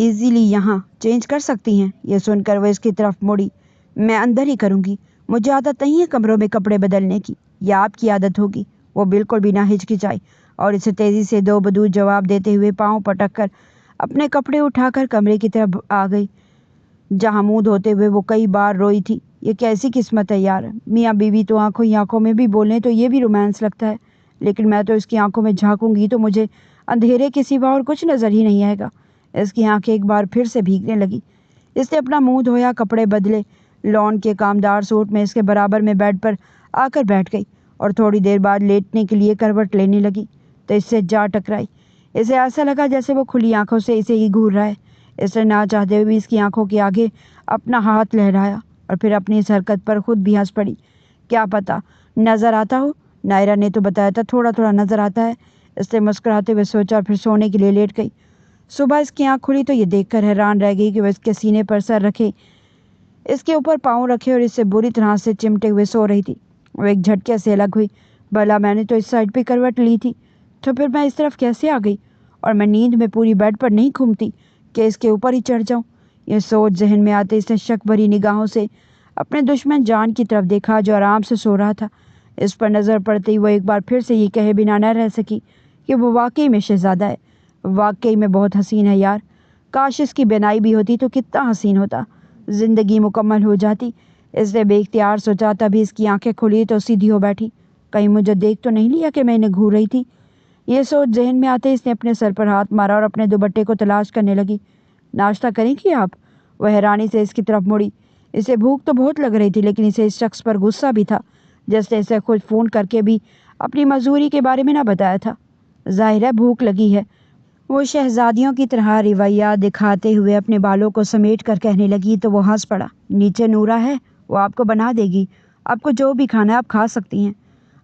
Easily یہاں change کر سکتی ہیں؟ یہ سن کر وہ اس کی طرف مڑی۔ میں اندر ہی کروں گی، مجھے عادت نہیں ہے کمروں میں کپڑے بدلنے کی، یہ آپ کی عادت ہوگی۔ وہ بالکل بھی نہ ہچکچائی اور اسے تیزی سے دو بدو جواب دیتے ہوئے پاؤں پٹک کر اپنے کپڑے اٹھا کر کمرے کی طرف آ گئی جہاں منہ دھوتے ہوئے وہ کئی بار روئی تھی۔ یہ کیسی قسمت ہے یار، میاں بیوی تو آنکھوں ہی آنکھوں میں بھی بولیں تو یہ بھی رومانس لگتا ہے، لیکن میں تو اس کی آنکھوں میں جھانکوں گی تو مجھے اندھیرے کے سوا اور کچھ نظر ہی نہیں آئے گا۔ اس کی آنکھیں ایک بار پھر سے بھیگنے لگی۔ اس نے اپنا منہ دھویا، کپڑے بدلے، لون کے کامدار سوٹ میں اس کے برابر میں بیڈ پر آ کر بیٹھ گئی اور تھوڑی دیر بعد لیٹنے کے لیے کروٹ لینے لگی تو اس سے جا ٹکرائی۔ اسے ایسا لگا جیسے وہ کھلی آنکھوں سے اسے ہی گھور رہا ہے۔ اس نے نہ چاہتے ہوئے بھی اس کی آنکھوں کے آگے اپنا ہاتھ لہرایا اور پھر اپنی اس حرکت پر خود بھی ہنس پڑی۔ کیا پتہ نظر آتا ہو، نائرہ نے تو بتایا تھا تھوڑا تھوڑا نظر آتا ہے، اس نے مسکراتے ہوئے سوچا اور پھر سونے کے لیے لیٹ گئی۔ صبح اس کی آنکھ کھلی تو یہ دیکھ کر حیران رہ گئی کہ وہ اس کے سینے پر سر رکھے، اس کے اوپر پاؤں رکھے اور اس سے بری طرح سے چمٹے ہوئے سو رہی تھی۔ وہ ایک جھٹکے سے الگ ہوئی۔ بھلا میں نے تو اس سائڈ پہ کروٹ لی تھی، تو پھر میں اس طرف کیسے آ گئی؟ اور میں نیند میں پوری بیڈ پر نہیں گھومتی کہ اس کے اوپر ہی چڑھ جاؤں؟ یہ سوچ ذہن میں آتے اس نے شک بھری نگاہوں سے اپنے دشمن جان کی طرف دیکھا جو آرام سے سو رہا تھا۔ اس پر نظر پڑتے ہی وہ ایک بار پھر سے یہ کہے بنا نہ رہ سکی کہ وہ واقعی میں شہزادہ ہے، واقعی میں بہت حسین ہے یار۔ کاش اس کی بینائی بھی ہوتی تو کتنا حسین ہوتا، زندگی مکمل ہو جاتی۔ اس نے بے اختیار سوچا، تبھی اس کی آنکھیں کھلی تو سیدھی ہو بیٹھی۔ کہیں مجھے دیکھ تو نہیں لیا کہ میں انہیں گھور رہی تھی؟ یہ سوچ ذہن میں آتے اس نے اپنے سر پر ہاتھ مارا اور اپنے دوپٹے کو تلاش کرنے لگی۔ ناشتہ کریں گی آپ؟ وہ حیرانی سے اس کی طرف مڑی۔ اسے بھوک تو بہت لگ رہی تھی، لیکن اسے اس شخص پر غصہ بھی تھا جس نے اسے خود فون کر کے بھی اپنی مزدوری کے بارے میں نہ بتایا تھا۔ ظاہر ہے بھوک لگی ہے، وہ شہزادیوں کی طرح رویہ دکھاتے ہوئے اپنے بالوں کو سمیٹ کر کہنے لگی تو وہ ہنس پڑا۔ نیچے نورا ہے، وہ آپ کو بنا دے گی، آپ کو جو بھی کھانا ہے آپ کھا سکتی ہیں۔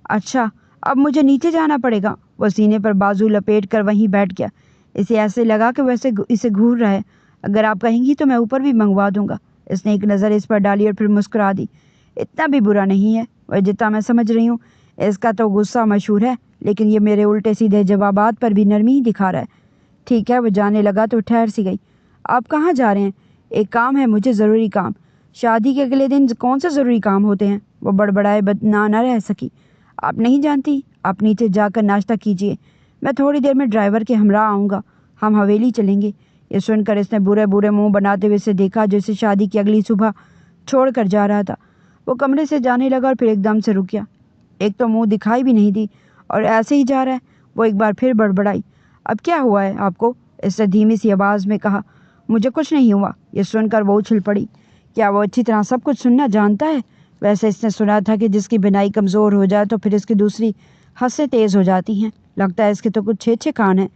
اچھا اب مجھے نیچے جانا پڑے گا؟ وہ سینے پر بازو لپیٹ کر وہیں بیٹھ گیا۔ اسے ایسے لگا کہ وہ اسے گھور رہا ہے۔ اگر آپ کہیں گی تو میں اوپر بھی منگوا دوں گا۔ اس نے ایک نظر اس پر ڈالی اور پھر مسکرا دی۔ اتنا بھی برا نہیں ہے، وہ جتنا میں سمجھ رہی ہوں اس کا تو غصہ مشہور ہے، لیکن یہ میرے الٹے سیدھے جوابات پر بھی نرمی ہی دکھا رہا ہے۔ ٹھیک ہے، وہ جانے لگا تو ٹھہر سی گئی۔ آپ کہاں جا رہے ہیں؟ ایک کام ہے مجھے، ضروری کام۔ شادی کے اگلے دن کون سے ضروری کام ہوتے ہیں؟ وہ بڑبڑائے نہ رہ سکی۔ آپ نہیں جانتی؟ آپ نیچے جا کر ناشتہ کیجیے، میں تھوڑی دیر میں ڈرائیور کے ہمراہ آؤں گا، ہم حویلی چلیں گے۔ یہ سن کر اس نے برے برے منہ بناتے ہوئے اسے دیکھا جو اسے شادی کی اگلی صبح چھوڑ کر جا رہا تھا۔ وہ کمرے سے جانے لگا اور پھر ایک دم سے رک گیا۔ ایک تو منہ دکھائی بھی نہیں دی اور ایسے ہی جا رہا ہے۔ وہ ایک بار پھر بڑبڑائی۔ اب کیا ہوا ہے آپ کو؟ اس نے دھیمی سی آواز میں کہا۔ مجھے کچھ نہیں ہوا۔ یہ سن کر وہ اچھل پڑی۔ کیا وہ اچھی طرح سب کچھ سننا جانتا ہے؟ ویسے اس نے سنا تھا کہ جس کی بینائی کمزور ہو جائے تو پھر اس کی دوسری حسیں تیز ہو جاتی ہیں، لگتا ہے اس کے تو کچھ چھے کان ہیں۔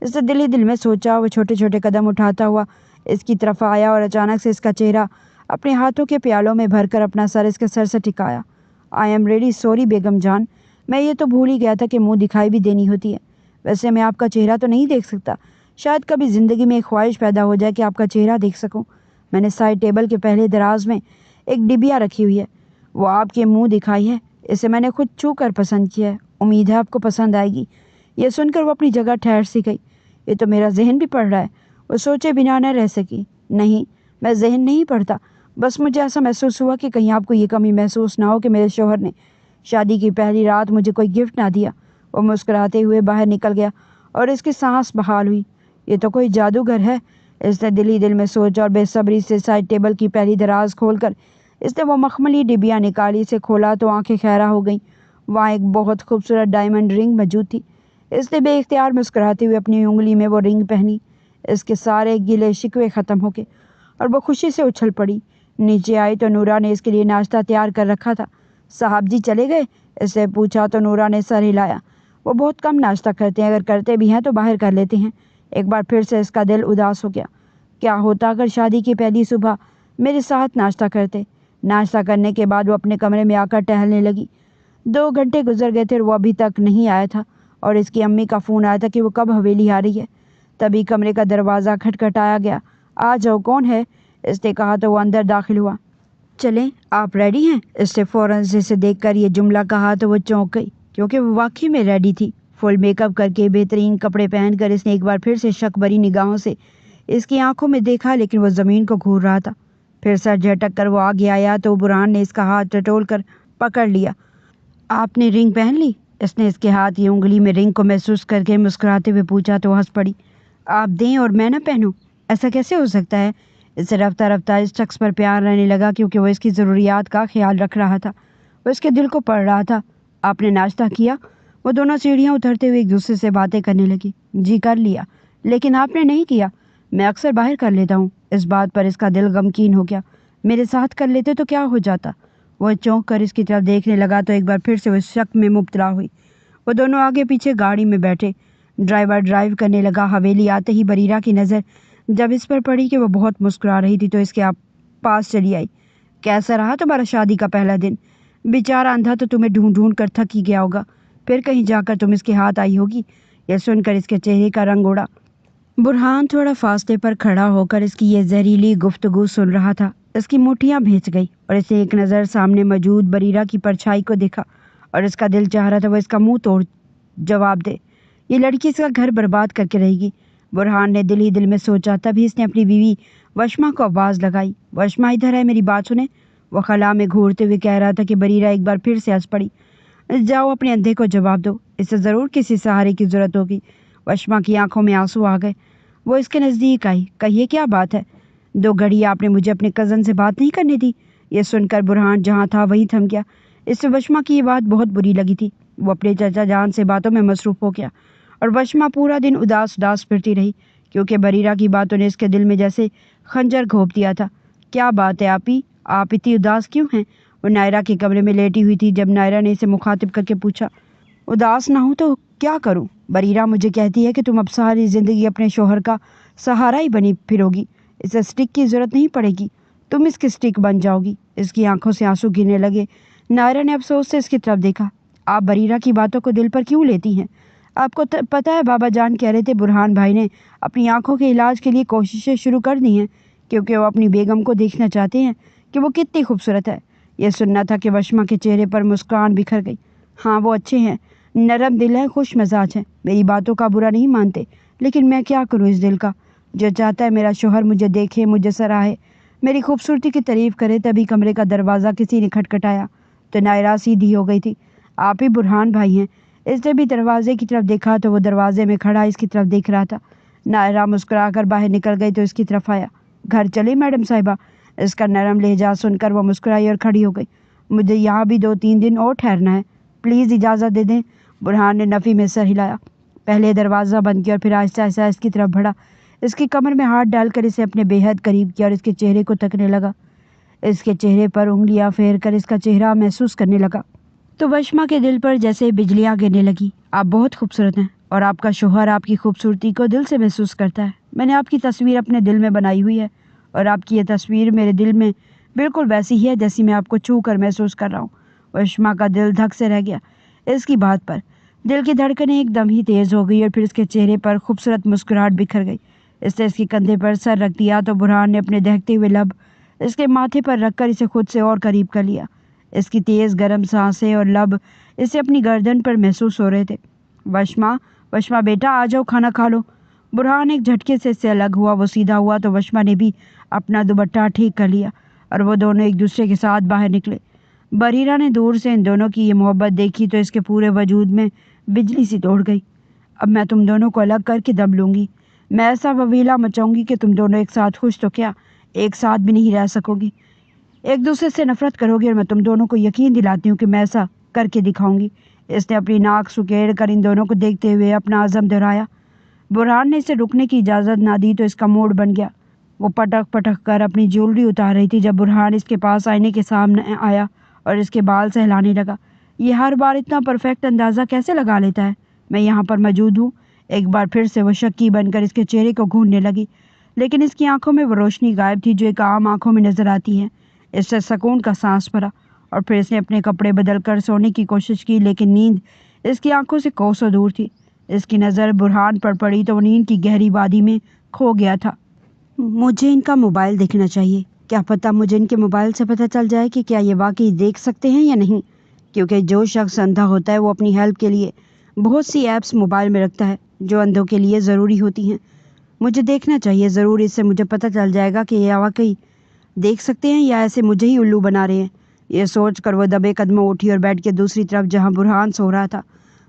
اس نے دل ہی دل میں سوچا۔ وہ چھوٹے چھوٹے قدم اٹھاتا ہوا اس کی طرف آیا اور اچانک سے اس کا چہرہ اپنے ہاتھوں کے پیالوں میں بھر کر اپنا سر اس کے سر سے ٹکایا۔ آئی ایم ریڈی سوری بیگم جان، میں یہ تو بھول ہی گیا تھا کہ منہ دکھائی بھی دینی ہوتی ہے۔ ویسے میں آپ کا چہرہ تو نہیں دیکھ سکتا، شاید کبھی زندگی میں ایک خواہش پیدا ہو جائے کہ آپ کا چہرہ دیکھ سکوں۔ میں نے سائڈ ٹیبل کے پہلے دراز میں ایک ڈبیا رکھی ہوئی ہے، وہ آپ کے منہ دکھائی ہے، اسے میں نے خود چھو کر پسند کیا ہے، امید ہے آپ کو پسند آئے گی۔ یہ سن کر وہ اپنی جگہ ٹھہر سی گئی۔ یہ تو میرا ذہن بھی پڑھ رہا ہے، وہ سوچے بنا نہ رہ سکی۔ نہیں، میں ذہن نہیں پڑھتا، بس مجھے ایسا محسوس ہوا کہ کہیں آپ کو یہ کمی محسوس نہ ہو کہ میرے شوہر نے شادی کی پہلی رات مجھے کوئی گفٹ نہ دیا۔ وہ مسکراتے ہوئے باہر نکل گیا اور اس کی سانس بحال ہوئی۔ یہ تو کوئی جادوگر ہے، اس نے دل ہی دل میں سوچا اور بے صبری سے سائڈ ٹیبل کی پہلی دراز کھول کر اس نے وہ مخملی ڈبیا نکالی۔ اسے کھولا تو آنکھیں خیرہ ہو گئیں۔ وہاں ایک بہت خوبصورت ڈائمنڈ رنگ موجود تھی۔ اس نے بے اختیار مسکراتے ہوئے اپنی انگلی میں وہ رنگ پہنی۔ اس کے سارے گلے شکوے ختم ہو گئے اور وہ خوشی سے اچھل پڑی۔ نیچے آئی تو نورا نے اس کے لیے ناشتہ تیار کر رکھا تھا۔ صاحب جی چلے گئے؟ اس نے پوچھا تو نورا نے سر ہلایا۔ وہ بہت کم ناشتہ کرتے ہیں، اگر کرتے بھی ہیں تو باہر کر لیتے ہیں۔ ایک بار پھر سے اس کا دل اداس ہو گیا۔ کیا ہوتا اگر شادی کی پہلی صبح میرے ساتھ ناشتہ کرتے؟ ناشتہ کرنے کے بعد وہ اپنے کمرے میں آ کر ٹہلنے لگی۔ 2 گھنٹے گزر گئے تھے اور وہ ابھی تک نہیں آیا تھا اور اس کی امی کا فون آیا تھا کہ وہ کب حویلی آ رہی ہے۔ تبھی کمرے کا دروازہ کھٹکھٹایا گیا۔ آ جاؤ، کون ہے؟ اس نے کہا تو وہ اندر داخل ہوا۔ چلیں، آپ ریڈی ہیں؟ اس نے فوراً اسے دیکھ کر یہ جملہ کہا تو وہ چونک گئی کیونکہ وہ واقعی میں ریڈی تھی۔ فل میک اپ کر کے بہترین کپڑے پہن کر اس نے ایک بار پھر سے شک بھری نگاہوں سے اس کی آنکھوں میں دیکھا لیکن وہ زمین کو گھور رہا تھا۔ پھر سر جھٹک کر وہ آگے آیا تو برہان نے اس کا ہاتھ ٹٹول کر پکڑ لیا۔ آپ نے رنگ پہن لی؟ اس نے اس کے ہاتھ کی انگلی میں رنگ کو محسوس کر کے مسکراتے ہوئے پوچھا تو ہنس پڑی۔ آپ دیں اور میں نہ پہنوں؟ ایسا کیسے ہو سکتا ہے؟ اسے رفتہ رفتہ اس شخص پر پیار رہنے لگا کیونکہ وہ اس کی ضروریات کا خیال رکھ رہا تھا، وہ اس کے دل کو پڑھ رہا تھا۔ آپ نے ناشتہ کیا؟ وہ دونوں سیڑھیاں اترتے ہوئے ایک دوسرے سے باتیں کرنے لگی۔ جی کر لیا، لیکن آپ نے نہیں کیا۔ میں اکثر باہر کر لیتا ہوں۔ اس بات پر اس کا دل غمگین ہو گیا۔ میرے ساتھ کر لیتے تو کیا ہو جاتا؟ وہ چونک کر اس کی طرف دیکھنے لگا تو ایک بار پھر سے وہ شک میں مبتلا ہوئی۔ وہ دونوں آگے پیچھے گاڑی میں بیٹھے۔ ڈرائیور ڈرائیو کرنے لگا۔ حویلی آتے ہی بریرہ کی نظر جب اس پر پڑی کہ وہ بہت مسکرا رہی تھی تو اس کے پاس چلی آئی۔ کیسا رہا تمہارا شادی کا پہلا دن؟ بیچارہ اندھا تو تمہیں ڈھونڈ ڈھونڈ کر تھک ہی گیا ہوگا، پھر کہیں جا کر تم اس کے ہاتھ آئی ہوگی۔ یہ سن کر اس کے چہرے کا رنگ اڑا۔ برہان تھوڑا فاصلے پر کھڑا ہو کر اس کی یہ زہریلی گفتگو سن رہا تھا۔ اس کی مٹھیاں بھیج گئی اور اسے ایک نظر سامنے موجود بریرہ کی پرچھائی کو دیکھا اور اس کا دل چاہ رہا تھا وہ اس کا منہ توڑ جواب دے۔ یہ لڑکی اس کا گھر برباد کر کے رہے گی، برہان نے دل ہی دل میں سوچا۔ تبھی اس نے اپنی بیوی وشما کو آواز لگائی۔ وشما ادھر ہے، میری بات سنیں۔ وہ خلا میں گھورتے ہوئے کہہ رہا تھا کہ بریرہ ایک بار پھر سے ہنس پڑی۔ جاؤ اپنے اندھے کو جواب دو، اسے ضرور کسی سہارے کی ضرورت ہوگی۔ وشما کی آنکھوں میں آنسو آ گئے۔ وہ اس کے نزدیک آئی۔ کہیے کیا بات ہے؟ 2 گھڑی آپ نے مجھے اپنے کزن سے بات نہیں کرنے دی؟ یہ سن کر برہان جہاں تھا وہیں تھم گیا۔ اس سے وشما کی یہ بات بہت بری لگی تھی۔ وہ اپنے چچا جان سے باتوں میں مصروف ہو گیا اور وشما پورا دن اداس پھرتی رہی کیونکہ بریرہ کی باتوں نے اس کے دل میں جیسے خنجر گھونپ دیا تھا۔ کیا بات ہے آپی، آپ اتنی اداس کیوں ہیں؟ وہ نائرہ کے کمرے میں لیٹی ہوئی تھی جب نائرہ نے اسے مخاطب کر کے پوچھا۔ اداس نہ ہوں تو کیا کروں؟ بریرہ مجھے کہتی ہے کہ تم اب ساری زندگی اپنے شوہر کا سہارا ہی بنی پھرو گی، اسے اسٹک کی ضرورت نہیں پڑے گی، تم اس کی اسٹک بن جاؤ گی۔ اس کی آنکھوں سے آنسو گرنے لگے۔ نائرہ نے افسوس سے اس کی طرف دیکھا۔ آپ بریرہ کی باتوں کو دل پر کیوں لیتی ہیں؟ آپ کو پتہ ہے بابا جان کہہ رہے تھے برہان بھائی نے اپنی آنکھوں کے علاج کے لیے کوششیں شروع کر دی ہیں کیونکہ وہ اپنی بیگم کو دیکھنا چاہتے ہیں کہ وہ کتنی خوبصورت ہے۔ یہ سننا تھا کہ وشما کے چہرے پر مسکان بکھر گئی۔ ہاں وہ اچھے ہیں، نرم دل ہیں، خوش مزاج ہیں، میری باتوں کا برا نہیں مانتے، لیکن میں کیا کروں اس دل کا جو چاہتا ہے میرا شوہر مجھے دیکھے، مجھے سراہے، میری خوبصورتی کی تعریف کرے۔ تبھی کمرے کا دروازہ کسی نے کھٹکھٹایا تو نائرہ سیدھی ہو گئی تھی۔ آپ ہی برہان بھائی ہیں؟ اس نے بھی دروازے کی طرف دیکھا تو وہ دروازے میں کھڑا اس کی طرف دیکھ رہا تھا۔ نائرہ مسکرا کر باہر نکل گئی تو اس کی طرف آیا۔ گھر چلے میڈم صاحبہ؟ اس کا نرم لہجہ سن کر وہ مسکرائی اور کھڑی ہو گئی۔ مجھے یہاں بھی 2-3 دن اور ٹھہرنا ہے، پلیز اجازت دے دیں۔ برہان نے نفی میں سر ہلایا، پہلے دروازہ بند کیا اور پھر آہستہ آہستہ اس کی طرف بڑھا۔ اس کی کمر میں ہاتھ ڈال کر اسے اپنے بے حد قریب کیا اور اس کے چہرے کو تکنے لگا۔ اس کے چہرے پر انگلیاں پھیر کر اس کا چہرہ محسوس کرنے لگا تو وشما کے دل پر جیسے بجلیاں گرنے لگی۔ آپ بہت خوبصورت ہیں اور آپ کا شوہر آپ کی خوبصورتی کو دل سے محسوس کرتا ہے۔ میں نے آپ کی تصویر اپنے دل میں بنائی ہوئی ہے اور آپ کی یہ تصویر میرے دل میں بالکل ویسی ہی ہے جیسی میں آپ کو چھو کر محسوس کر رہا ہوں۔ وشما کا دل دھک سے رہ گیا اس کی بات پر۔ دل کی دھڑکنیں ایک دم ہی تیز ہو گئی اور پھر اس کے چہرے پر خوبصورت مسکراہٹ بکھر گئی۔ اس نے اس کے کندھے پر سر رکھ دیا تو برہان نے اپنے دہکتے ہوئے لب اس کے ماتھے پر رکھ کر اسے خود سے اور قریب کر لیا۔ اس کی تیز گرم سانسیں اور لب اسے اپنی گردن پر محسوس ہو رہے تھے۔ وشما بیٹا آ جاؤ، کھانا کھا لو۔ برہان ایک جھٹکے سے اس سے الگ ہوا۔ وہ سیدھا ہوا تو وشما نے بھی اپنا دوپٹہ ٹھیک کر لیا اور وہ دونوں ایک دوسرے کے ساتھ باہر نکلے۔ بریرہ نے دور سے ان دونوں کی یہ محبت دیکھی تو اس کے پورے وجود میں بجلی سی دوڑ گئی۔ اب میں تم دونوں کو الگ کر کے دم لوں گی، میں ایسا وویلا مچاؤں گی کہ تم دونوں ایک ساتھ خوش تو کیا ایک ساتھ بھی نہیں رہ سکو گی، ایک دوسرے سے نفرت کرو گی، اور میں تم دونوں کو یقین دلاتی ہوں کہ میں ایسا کر کے دکھاؤں گی۔ اس نے اپنی ناک سکیڑ کر ان دونوں کو دیکھتے ہوئے اپنا عزم دہرایا۔ برہان نے اسے رکنے کی اجازت نہ دی تو اس کا موڈ بن گیا۔ وہ پٹک پٹک کر اپنی جیولری اتار رہی تھی جب برہان اس کے پاس آئینے کے سامنے آیا اور اس کے بال سہلانے لگا۔ یہ ہر بار اتنا پرفیکٹ اندازہ کیسے لگا لیتا ہے؟ میں یہاں پر موجود ہوں۔ ایک بار پھر سے وہ شکی بن کر اس کے چہرے کو گھوننے لگی، لیکن اس کی آنکھوں میں وہ روشنی غائب تھی جو ایک عام آنکھوں میں نظر آتی ہے۔ اس سے سکون کا سانس بھرا اور پھر اس نے اپنے کپڑے بدل کر سونے کی کوشش کی، لیکن نیند اس کی آنکھوں سے کوسوں دور تھی۔ اس کی نظر برہان پر پڑی تو وہ نیند کی گہری وادی میں کھو گیا تھا۔ مجھے ان کا موبائل دیکھنا چاہیے، کیا پتہ مجھے ان کے موبائل سے پتہ چل جائے کہ کیا یہ واقعی دیکھ سکتے ہیں یا نہیں، کیونکہ جو شخص اندھا ہوتا ہے وہ اپنی ہیلپ کے لیے بہت سی ایپس موبائل میں رکھتا ہے جو اندھوں کے لیے ضروری ہوتی ہیں۔ مجھے دیکھنا چاہیے، ضرور اس سے مجھے پتہ چل جائے گا کہ یہ واقعی دیکھ سکتے ہیں یا ایسے مجھے ہی الو بنا رہے ہیں۔ یہ سوچ کر وہ دبے قدموں اٹھی اور بیڈ کے دوسری طرف جہاں برہان سو رہا تھا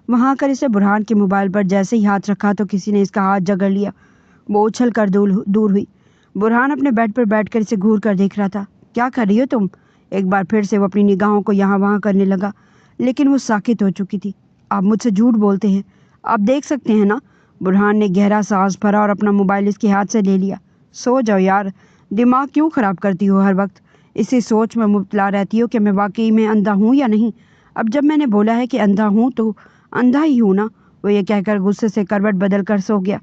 وہاں کر اسے برہان کے موبائل پر جیسے ہی ہاتھ رکھا تو کسی نے اس کا ہاتھ جکڑ لیا۔ وہ اچھل کر دور ہوئی۔ برہان اپنے بیڈ پر بیٹھ کر اسے گھور کر دیکھ رہا تھا۔ کیا کر رہی ہو تم؟ ایک بار پھر سے وہ اپنی نگاہوں کو یہاں وہاں کرنے لگا، لیکن وہ ساکت ہو چکی تھی۔ آپ مجھ سے جھوٹ بولتے ہیں، آپ دیکھ سکتے ہیں نا؟ برہان نے گہرا سانس بھرا اور اپنا موبائل اس کے ہاتھ سے لے لیا۔ سو جاؤ یار، دماغ کیوں خراب کرتی ہو؟ ہر وقت اسی سوچ میں مبتلا رہتی ہو کہ میں واقعی میں اندھا ہوں یا نہیں۔ اب جب میں نے بولا ہے کہ اندھا ہوں تو اندھا ہی ہوں نا۔ وہ یہ کہہ کر غصے سے کروٹ بدل کر سو گیا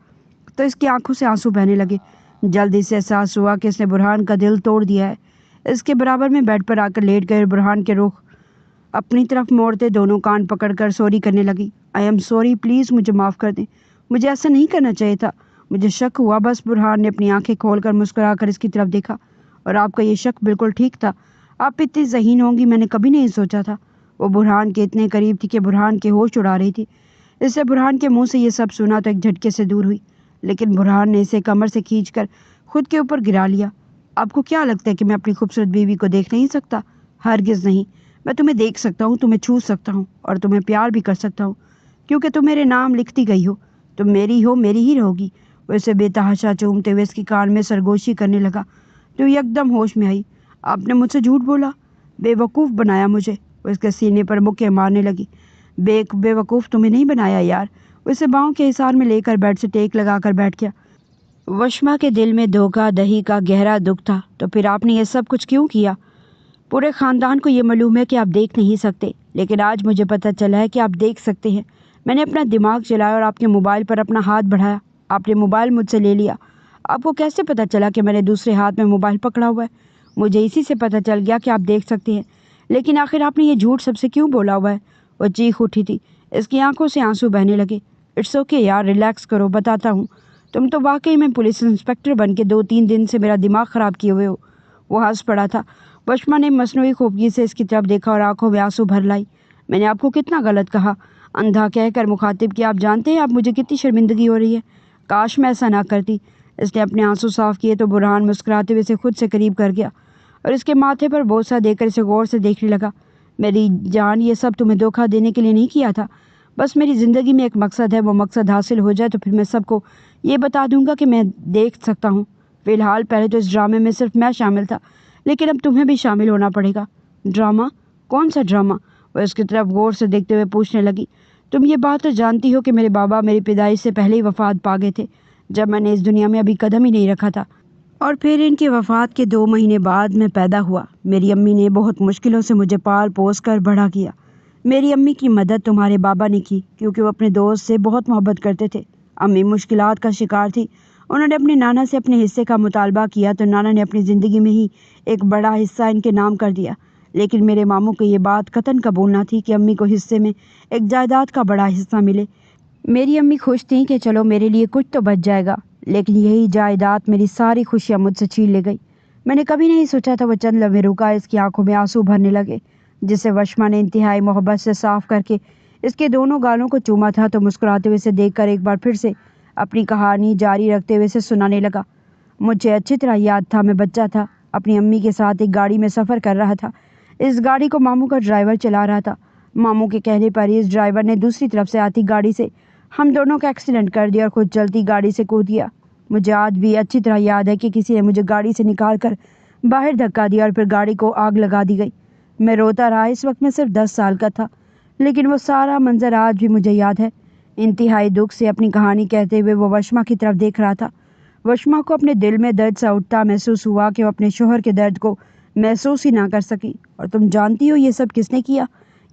تو اس کی آنکھوں سے آنسو بہنے لگے۔ جلدی سے احساس ہوا کہ اس نے برہان کا دل توڑ دیا ہے۔ اس کے برابر میں بیڈ پر آ کر لیٹ گئے۔ برہان کے رخ اپنی طرف موڑتے دونوں کان پکڑ کر سوری کرنے لگی۔ آئی ایم سوری، پلیز مجھے معاف کر دیں، مجھے ایسا نہیں کرنا چاہیے تھا، مجھے شک ہوا بس۔ برہان نے اپنی آنکھیں کھول کر مسکرا کر اس کی طرف دیکھا۔ اور آپ کا یہ شک بالکل ٹھیک تھا، آپ اتنی ذہین ہوں گی میں نے کبھی نہیں سوچا تھا۔ وہ برہان کے اتنے قریب تھی کہ برہان کے ہوش اڑا رہی تھی۔ اس سے برہان کے منہ سے یہ سب سنا تو ایک جھٹکے سے دور ہوئی، لیکن برہان نے اسے کمر سے کھینچ کر خود کے اوپر گرا لیا۔ آپ کو کیا لگتا ہے کہ میں اپنی خوبصورت بیوی کو دیکھ نہیں سکتا؟ ہرگز نہیں، میں تمہیں دیکھ سکتا ہوں، تمہیں چھو سکتا ہوں اور تمہیں پیار بھی کر سکتا ہوں، کیونکہ تم میرے نام لکھتی گئی ہو، تم میری ہو، میری ہی رہو گی۔ وہ اسے بے تحاشا چومتے ہوئے اس کی کان میں سرگوشی کرنے لگا تو یکدم ہوش میں آئی۔ آپ نے مجھ سے جھوٹ بولا، بے وقوف بنایا مجھے۔ وہ اس کے سینے پر مکے مارنے لگی۔ بے وقوف تمہیں نہیں بنایا یار۔ وہ اسے باؤں کے حصار میں لے کر بیڈ سے ٹیک لگا کر بیٹھ گیا۔ وشما کے دل میں دھوکہ دہی کا گہرا دکھ تھا۔ تو پھر آپ نے یہ سب کچھ کیوں کیا؟ پورے خاندان کو یہ معلوم ہے کہ آپ دیکھ نہیں سکتے، لیکن آج مجھے پتہ چلا ہے کہ آپ دیکھ سکتے ہیں۔ میں نے اپنا دماغ چلایا اور آپ کے موبائل پر اپنا ہاتھ بڑھایا، آپ نے موبائل مجھ سے لے لیا۔ آپ کو کیسے پتہ چلا کہ میں نے دوسرے ہاتھ میں موبائل پکڑا ہوا ہے؟ مجھے اسی سے پتہ چل گیا کہ آپ دیکھ سکتے ہیں، لیکن آخر آپ نے یہ جھوٹ سب سے کیوں بولا ہوا ہے؟ وہ چیخ اٹھی تھی، اس کی آنکھوں سے آنسو بہنے لگے۔ اٹس اوکے یار، ریلیکس کرو، بتاتا ہوں۔ تم تو واقعی میں پولیس انسپکٹر بن کے 2-3 دن سے میرا دماغ خراب کیے ہوئے ہو۔ وہ ہنس پڑا تھا۔ وشما نے مصنوعی خوبگی سے اس کی طرف دیکھا اور آنکھوں میں آنسو بھر لائی۔ میں نے آپ کو کتنا غلط کہا، اندھا کہہ کر مخاطب کیا۔ آپ جانتے ہیں آپ مجھے کتنی شرمندگی ہو رہی ہے، کاش میں ایسا نہ کرتی۔ اس نے اپنے آنسو صاف کیے تو برہان مسکراتے ہوئے اسے خود سے قریب کر گیا اور اس کے ماتھے پر بوسہ دے کر اسے غور سے دیکھنے لگا۔ میری جان، یہ سب تمہیں دھوکہ دینے کے لیے نہیں کیا تھا، بس میری زندگی میں ایک مقصد ہے، وہ مقصد حاصل ہو جائے تو پھر میں سب کو یہ بتا دوں گا کہ میں دیکھ سکتا ہوں۔ فی الحال پہلے تو اس ڈرامے میں صرف میں شامل تھا، لیکن اب تمہیں بھی شامل ہونا پڑے گا۔ ڈرامہ؟ کون سا ڈرامہ؟ وہ اس کی طرف غور سے دیکھتے ہوئے پوچھنے لگی۔ تم یہ بات تو جانتی ہو کہ میرے بابا میری پیدائش سے پہلے ہی وفات پا گئے تھے، جب میں نے اس دنیا میں ابھی قدم ہی نہیں رکھا تھا، اور پھر ان کی وفات کے 2 مہینے بعد میں پیدا ہوا۔ میری امی نے بہت مشکلوں سے مجھے پال پوس کر بڑا کیا۔ میری امی کی مدد تمہارے بابا نے کی، کیونکہ وہ اپنے دوست سے بہت محبت کرتے تھے۔ امی مشکلات کا شکار تھی، انہوں نے اپنے نانا سے اپنے حصے کا مطالبہ کیا تو نانا نے اپنی زندگی میں ہی ایک بڑا حصہ ان کے نام کر دیا، لیکن میرے ماموں کو یہ بات قطعاً قبول نہ تھی کہ امی کو حصے میں ایک جائیداد کا بڑا حصہ ملے۔ میری امی خوش تھیں کہ چلو میرے لیے کچھ تو بچ جائے گا، لیکن یہی جائیداد میری ساری خوشیاں مجھ سے چھین لے گئی۔ میں نے کبھی نہیں سوچا تھا۔ وہ چند لمحے رکا، اس کی آنکھوں میں آنسو بھرنے لگے، جسے وشما نے انتہائی محبت سے صاف کر کے اس کے دونوں گالوں کو چوما تھا تو مسکراتے ہوئے اسے دیکھ کر ایک بار پھر سے اپنی کہانی جاری رکھتے ہوئے اسے سنانے لگا۔ مجھے اچھی طرح یاد تھا، میں بچہ تھا، اپنی امی کے ساتھ ایک گاڑی میں سفر کر رہا تھا۔ اس گاڑی کو ماموں کا ڈرائیور چلا رہا تھا۔ ماموں کے کہنے پر ہی اس ڈرائیور نے دوسری طرف سے آتی گاڑی سے ہم دونوں کا ایکسیڈنٹ کر دیا اور خود چلتی گاڑی سے کود گیا۔ مجھے آج بھی اچھی طرح یاد ہے کہ کسی نے مجھے گاڑی سے نکال کر باہر دھکا دیا اور پھر گاڑی کو آگ لگا دی گئی۔ میں روتا رہا، اس وقت میں صرف 10 سال کا تھا، لیکن وہ سارا منظر آج بھی مجھے یاد ہے۔ انتہائی دکھ سے اپنی کہانی کہتے ہوئے وہ وشما کی طرف دیکھ رہا تھا۔ وشما کو اپنے دل میں درد سا اٹھتا محسوس ہوا کہ وہ اپنے شوہر کے درد کو محسوس ہی نہ کر سکی۔ اور تم جانتی ہو یہ سب کس نے کیا؟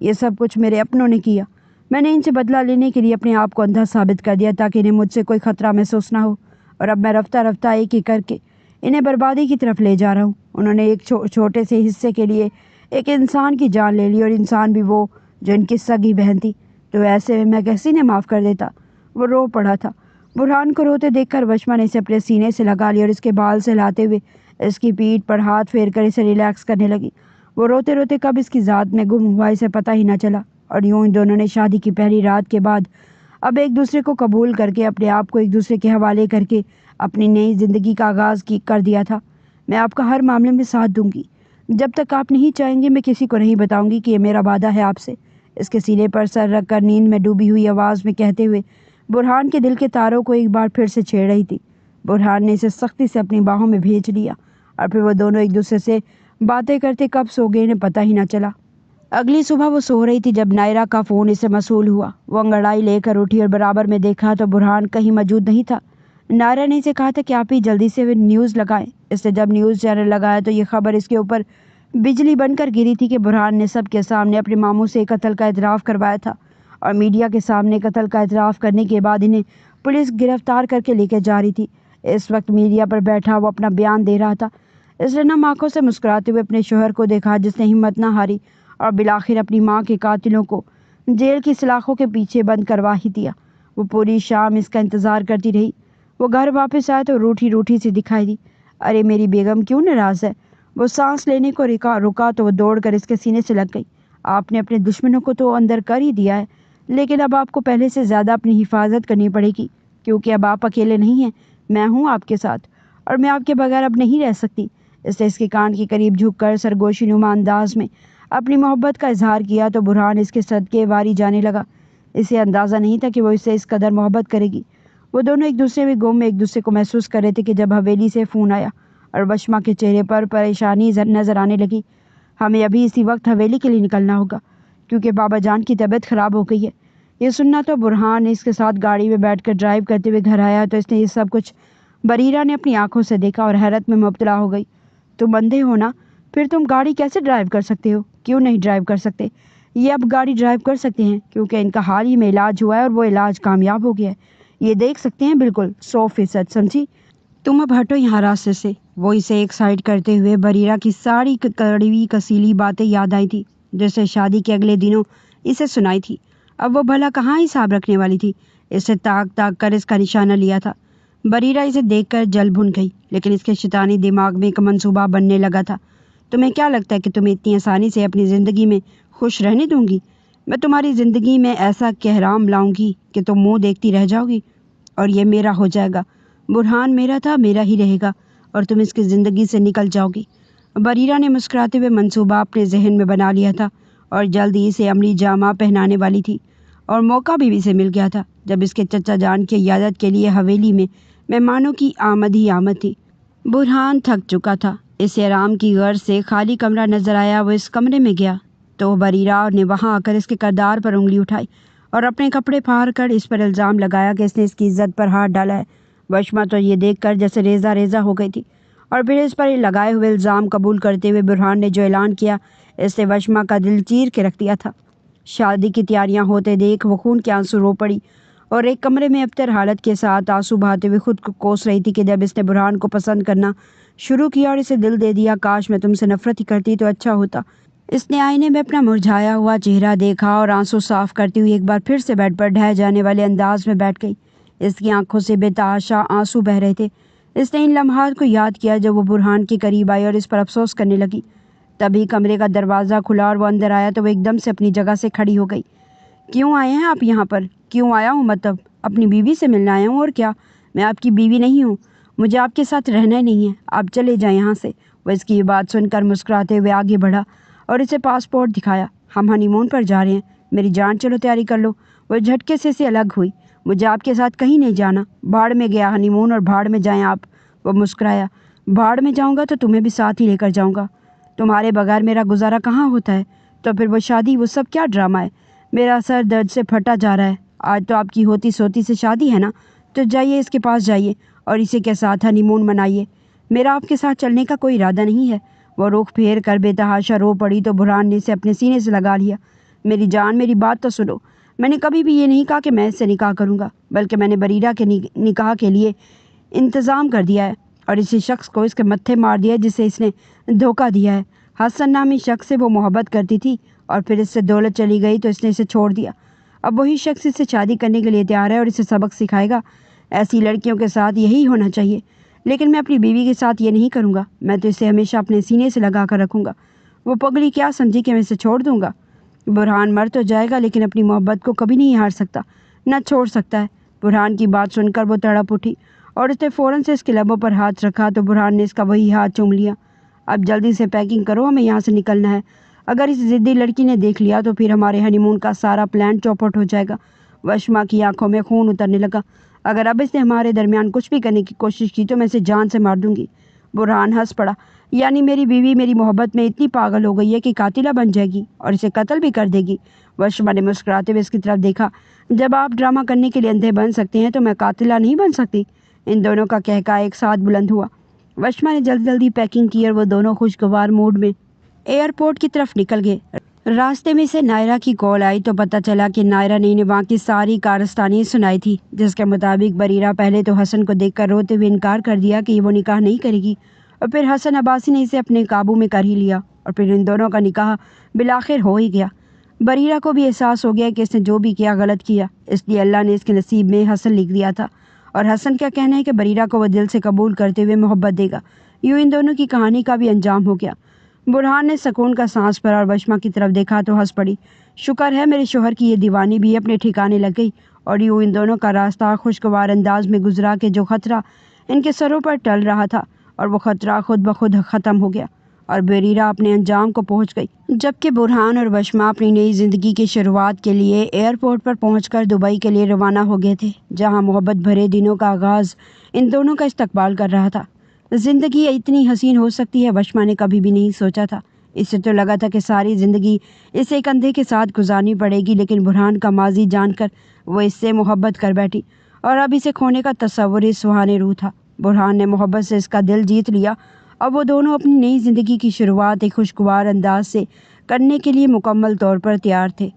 یہ سب کچھ میرے اپنوں نے کیا۔ میں نے ان سے بدلہ لینے کے لیے اپنے آپ کو اندھا ثابت کر دیا تاکہ انہیں مجھ سے کوئی خطرہ محسوس نہ ہو، اور اب میں رفتہ رفتہ ایک ایک کر کے انہیں بربادی کی طرف لے جا رہا ہوں۔ انہوں نے ایک چھوٹے سے حصے کے لیے ایک انسان کی جان لے لی، اور انسان بھی وہ جو ان کی سگی بہن تھی، تو ایسے میں کیسے انہیں معاف کر دیتا؟ وہ رو پڑا تھا۔ برہان کو روتے دیکھ کر وشما نے اسے اپنے سینے سے لگا لیا اور اس کے بال سے لاتے ہوئے اس کی پیٹھ پر ہاتھ پھیر کر اسے ریلیکس کرنے لگی۔ وہ روتے روتے کب اس کی ذات میں گم ہوا اسے پتہ ہی نہ چلا، اور یوں ان دونوں نے شادی کی پہلی رات کے بعد اب ایک دوسرے کو قبول کر کے اپنے آپ کو ایک دوسرے کے حوالے کر کے اپنی نئی زندگی کا آغاز کر دیا تھا۔ میں آپ کا ہر معاملے میں ساتھ دوں گی۔ جب تک آپ نہیں چاہیں گے میں کسی کو نہیں بتاؤں گی کہ یہ میرا وعدہ ہے آپ سے، اس کے سینے پر سر رکھ کر نیند میں ڈوبی ہوئی آواز میں کہتے ہوئے برہان کے دل کے تاروں کو ایک بار پھر سے چھیڑ رہی تھی۔ برہان نے اسے سختی سے اپنی باہوں میں بھیج لیا اور پھر وہ دونوں ایک دوسرے سے باتیں کرتے کب سو گئے انہیں پتہ ہی نہ چلا۔ اگلی صبح وہ سو رہی تھی جب نائرہ کا فون اسے موصول ہوا۔ وہ انگڑائی لے کر اٹھی اور برابر میں دیکھا تو برہان کہیں موجود نہیں تھا۔ نائرہ نے اسے کہا تھا کہ آپ ہی جلدی سے نیوز لگائیں۔ اس نے جب نیوز چینل لگایا تو یہ خبر اس کے اوپر بجلی بن کر گری تھی کہ برہان نے سب کے سامنے اپنے ماموں سے قتل کا اعتراف کروایا تھا اور میڈیا کے سامنے قتل کا اعتراف کرنے کے بعد انہیں پولیس گرفتار کر کے لے کے جا رہی تھی۔ اس وقت میڈیا پر بیٹھا وہ اپنا بیان دے رہا تھا۔ اس نے نم آنکھوں سے مسکراتے ہوئے اپنے شوہر کو دیکھا جس نے ہمت نہ ہاری اور بالآخر اپنی ماں کے قاتلوں کو جیل کی سلاخوں کے پیچھے بند کروا ہی دیا۔ وہ پوری شام اس کا انتظار کرتی رہی۔ وہ گھر واپس آئے تو روٹھی روٹھی سی دکھائی دی۔ ارے میری بیگم کیوں ناراض ہے؟ وہ سانس لینے کو رکا تو وہ دوڑ کر اس کے سینے سے لگ گئی۔ آپ نے اپنے دشمنوں کو تو اندر کر ہی دیا ہے، لیکن اب آپ کو پہلے سے زیادہ اپنی حفاظت کرنی پڑے گی، کیونکہ اب آپ اکیلے نہیں ہیں، میں ہوں آپ کے ساتھ اور میں آپ کے بغیر اب نہیں رہ سکتی۔ اس نے اس کے کان کے قریب جھک کر سرگوشی نما انداز میں اپنی محبت کا اظہار کیا تو برہان اس کے صدقے واری جانے لگا۔ اسے اندازہ نہیں تھا کہ وہ اس سے اس قدر محبت کرے گی۔ وہ دونوں ایک دوسرے میں گم ایک دوسرے کو محسوس کر رہے تھے کہ جب حویلی سے فون آیا اور وشما کے چہرے پر پریشانی نظر آنے لگی۔ ہمیں ابھی اسی وقت حویلی کے لیے نکلنا ہوگا کیونکہ بابا جان کی طبیعت خراب ہو گئی ہے۔ یہ سننا تو برہان اس کے ساتھ گاڑی میں بیٹھ کر ڈرائیو کرتے ہوئے گھر آیا تو اس نے یہ سب کچھ بریرہ نے اپنی آنکھوں سے دیکھا اور حیرت میں مبتلا ہو گئی۔ تم اندھے ہو نا؟ پھر تم گاڑی کیسے ڈرائیو کر سکتے ہو؟ کیوں نہیں ڈرائیو کر سکتے؟ یہ اب گاڑی ڈرائیو کر سکتے ہیں کیونکہ ان کا حال ہی میں علاج ہوا ہے اور وہ علاج کامیاب ہو گیا ہے۔ یہ دیکھ سکتے ہیں بالکل 100%، سمجھی؟ تم اب ہٹو یہاں راستے سے۔ وہ اسے ایک سائڈ کرتے ہوئے بریرہ کی ساری کڑوی کسیلی باتیں یاد آئی تھی جیسے شادی کے اگلے دنوں اسے سنائی تھی۔ اب وہ بھلا کہاں حساب رکھنے والی تھی؟ اسے تاک تاک کر اس کا نشانہ لیا تھا۔ بریرہ اسے دیکھ کر جل بھن گئی، لیکن اس کے شیطانی دماغ میں ایک منصوبہ بننے لگا تھا۔ تمہیں کیا لگتا ہے کہ تمہیں اتنی آسانی سے اپنی زندگی میں خوش رہنے دوں گی؟ میں تمہاری زندگی میں ایسا کہرام لاؤں گی کہ تم منہ دیکھتی رہ جاؤ گی اور یہ میرا ہو جائے گا۔ برہان میرا تھا، میرا ہی رہے گا اور تم اس کی زندگی سے نکل جاؤ گی۔ بریرہ نے مسکراتے ہوئے منصوبہ اپنے ذہن میں بنا لیا تھا اور جلد ہی اسے عملی جامہ پہنانے والی تھی اور موقع بھی اسے مل گیا تھا جب اس کے چچا جان کی عیادت کے لیے حویلی میں مہمانوں کی آمد ہی آمد تھی۔ برہان تھک چکا تھا۔ اسے آرام کی غرض سے خالی کمرہ نظر آیا۔ وہ اس کمرے میں گیا تو بریرہ نے وہاں آ کر اس کے کردار پر انگلی اٹھائی اور اپنے کپڑے پھاڑ کر اس پر الزام لگایا کہ اس نے اس کی عزت پر ہاتھ ڈالا ہے۔ وشما تو یہ دیکھ کر جیسے ریزہ ریزہ ہو گئی تھی اور پھر اس پر لگائے ہوئے الزام قبول کرتے ہوئے برہان نے جو اعلان کیا اس نے وشما کا دل چیر کے رکھ دیا تھا۔ شادی کی تیاریاں ہوتے دیکھ وہ خون کے آنسو رو پڑی اور ایک کمرے میں ابتر حالت کے ساتھ آنسو بہاتے ہوئے خود کو کوس رہی تھی کہ جب اس نے برہان کو پسند کرنا شروع کیا اور اسے دل دے دیا، کاش میں تم سے نفرت ہی کرتی تو اچھا ہوتا۔ اس نے آئینے میں اپنا مرجھایا ہوا چہرہ دیکھا اور آنسو صاف کرتی ہوئی ایک بار پھر سے بیڈ پر ڈھہ جانے والے انداز میں بیٹھ گئی۔ اس کی آنکھوں سے بے تحاشا آنسو بہہ رہے تھے۔ اس نے ان لمحات کو یاد کیا جب وہ برہان کے قریب آئی اور اس پر افسوس کرنے لگی۔ تبھی کمرے کا دروازہ کھلا اور وہ اندر آیا تو وہ ایک دم سے اپنی جگہ سے کھڑی ہو گئی۔ کیوں آئے ہیں آپ یہاں پر؟ کیوں آیا ہوں مطلب اپنی بیوی سے ملنا آیا ہوں، اور کیا؟ میں آپ کی بیوی نہیں ہوں، مجھے آپ کے ساتھ رہنا ہی نہیں ہے، آپ چلے جائیں یہاں سے۔ وہ اس کی یہ بات سن کر مسکراتے ہوئے آگے بڑھا اور اسے پاسپورٹ دکھایا۔ ہم ہنی مون پر جا رہے ہیں میری جان، چلو تیاری کر لو۔ وہ جھٹکے سے اسے الگ ہوئی۔ مجھے آپ کے ساتھ کہیں نہیں جانا، بھاڑ میں گیا ہنی مون اور بھاڑ میں جائیں آپ۔ وہ مسکرایا۔ بھاڑ میں جاؤں گا تو تمہیں بھی ساتھ ہی لے کر جاؤں گا، تمہارے بغیر میرا گزارا کہاں ہوتا ہے؟ تو پھر وہ شادی، وہ سب کیا ڈرامہ ہے؟ میرا سر درد سے پھٹا جا رہا ہے۔ آج تو آپ کی ہوتی سوتی سے شادی ہے نا، تو جائیے اس کے پاس جائیے اور اسی کے ساتھ ہنی مون منائیے۔ میرا آپ کے ساتھ چلنے کا کوئی ارادہ نہیں ہے۔ وہ رخ پھیر کر بے تحاشا رو پڑی تو برہان نے اسے اپنے سینے سے لگا لیا۔ میری جان، میری بات تو سنو، میں نے کبھی بھی یہ نہیں کہا کہ میں اس سے نکاح کروں گا، بلکہ میں نے بریرہ کے نکاح کے لیے انتظام کر دیا ہے اور اسی شخص کو اس کے متھے مار دیا ہے جسے اس نے دھوکہ دیا ہے۔ حسن نامی شخص سے وہ محبت کرتی تھی اور پھر اس سے دولت چلی گئی تو اس نے اسے چھوڑ دیا۔ اب وہی شخص اس سے شادی کرنے کے لیے تیار ہے اور اسے سبق سکھائے گا۔ ایسی لڑکیوں کے ساتھ یہی ہونا چاہیے، لیکن میں اپنی بیوی کے ساتھ یہ نہیں کروں گا۔ میں تو اسے ہمیشہ اپنے سینے سے لگا کر رکھوں گا۔ وہ پگلی کیا سمجھی کہ میں اسے چھوڑ دوں گا؟ برہان مر تو جائے گا لیکن اپنی محبت کو کبھی نہیں ہار سکتا، نہ چھوڑ سکتا ہے۔ برہان کی بات سن کر وہ تڑپ اٹھی اور اس نے فوراً سے اس کے لبوں پر ہاتھ رکھا تو برہان نے اس کا وہی ہاتھ چوم لیا۔ اب جلدی سے پیکنگ کرو، ہمیں یہاں سے نکلنا ہے۔ اگر اس ضدی لڑکی نے دیکھ لیا تو پھر ہمارے ہنی مون کا سارا پلان چوپٹ ہو جائے گا۔ وشما کی آنکھوں میں خون اترنے لگا۔ اگر اب اس نے ہمارے درمیان کچھ بھی کرنے کی کوشش کی تو میں اسے جان سے مار دوں گی۔ برہان ہنس پڑا۔ یعنی میری بیوی میری محبت میں اتنی پاگل ہو گئی ہے کہ قاتلہ بن جائے گی اور اسے قتل بھی کر دے گی؟ وشما نے مسکراتے ہوئے اس کی طرف دیکھا۔ جب آپ ڈرامہ کرنے کے لیے اندھے بن سکتے ہیں تو میں قاتلہ نہیں بن سکتی؟ ان دونوں کا کہکا ایک ساتھ بلند ہوا۔ وشما نے جلدی پیکنگ کی اور وہ دونوں خوشگوار موڈ میں ایئرپورٹ کی طرف نکل گئے۔ راستے میں سے نائرہ کی کال آئی تو پتہ چلا کہ نائرہ نے وہاں کی ساری کارستانی سنائی تھی، جس کے مطابق بریرہ پہلے تو حسن کو دیکھ کر روتے ہوئے انکار کر دیا کہ وہ نکاح نہیں کرے گی، اور پھر حسن عباسی نے اسے اپنے قابو میں کر ہی لیا، اور پھر ان دونوں کا نکاح بالآخر ہو ہی گیا۔ بریرہ کو بھی احساس ہو گیا کہ اس نے جو بھی کیا غلط کیا، اس لیے اللہ نے اس کے نصیب میں حسن لکھ دیا تھا، اور حسن کیا کہنا ہے کہ بریرہ کو وہ دل سے قبول کرتے ہوئے محبت دے گا۔ یوں ان دونوں کی کہانی کا بھی انجام ہو گیا۔ برہان نے سکون کا سانس بھرا اور وشما کی طرف دیکھا تو ہنس پڑی۔ شکر ہے میرے شوہر کی یہ دیوانی بھی اپنے ٹھکانے لگ گئی، اور یوں ان دونوں کا راستہ خوشگوار انداز میں گزرا کہ جو خطرہ ان کے سروں پر ٹل رہا تھا، اور وہ خطرہ خود بخود ختم ہو گیا، اور بریرہ اپنے انجام کو پہنچ گئی، جبکہ برہان اور وشما اپنی نئی زندگی کی شروعات کے لیے ایئرپورٹ پر پہنچ کر دبئی کے لیے روانہ ہو گئے تھے، جہاں محبت بھرے دنوں کا آغاز ان دونوں کا استقبال کر رہا تھا۔ زندگی اتنی حسین ہو سکتی ہے، وشما نے کبھی بھی نہیں سوچا تھا۔ اسے تو لگا تھا کہ ساری زندگی اسے ایک اندھے کے ساتھ گزارنی پڑے گی، لیکن برہان کا ماضی جان کر وہ اس سے محبت کر بیٹھی، اور اب اسے کھونے کا تصور اس سہانے روح تھا۔ برہان نے محبت سے اس کا دل جیت لیا، اب وہ دونوں اپنی نئی زندگی کی شروعات ایک خوشگوار انداز سے کرنے کے لیے مکمل طور پر تیار تھے۔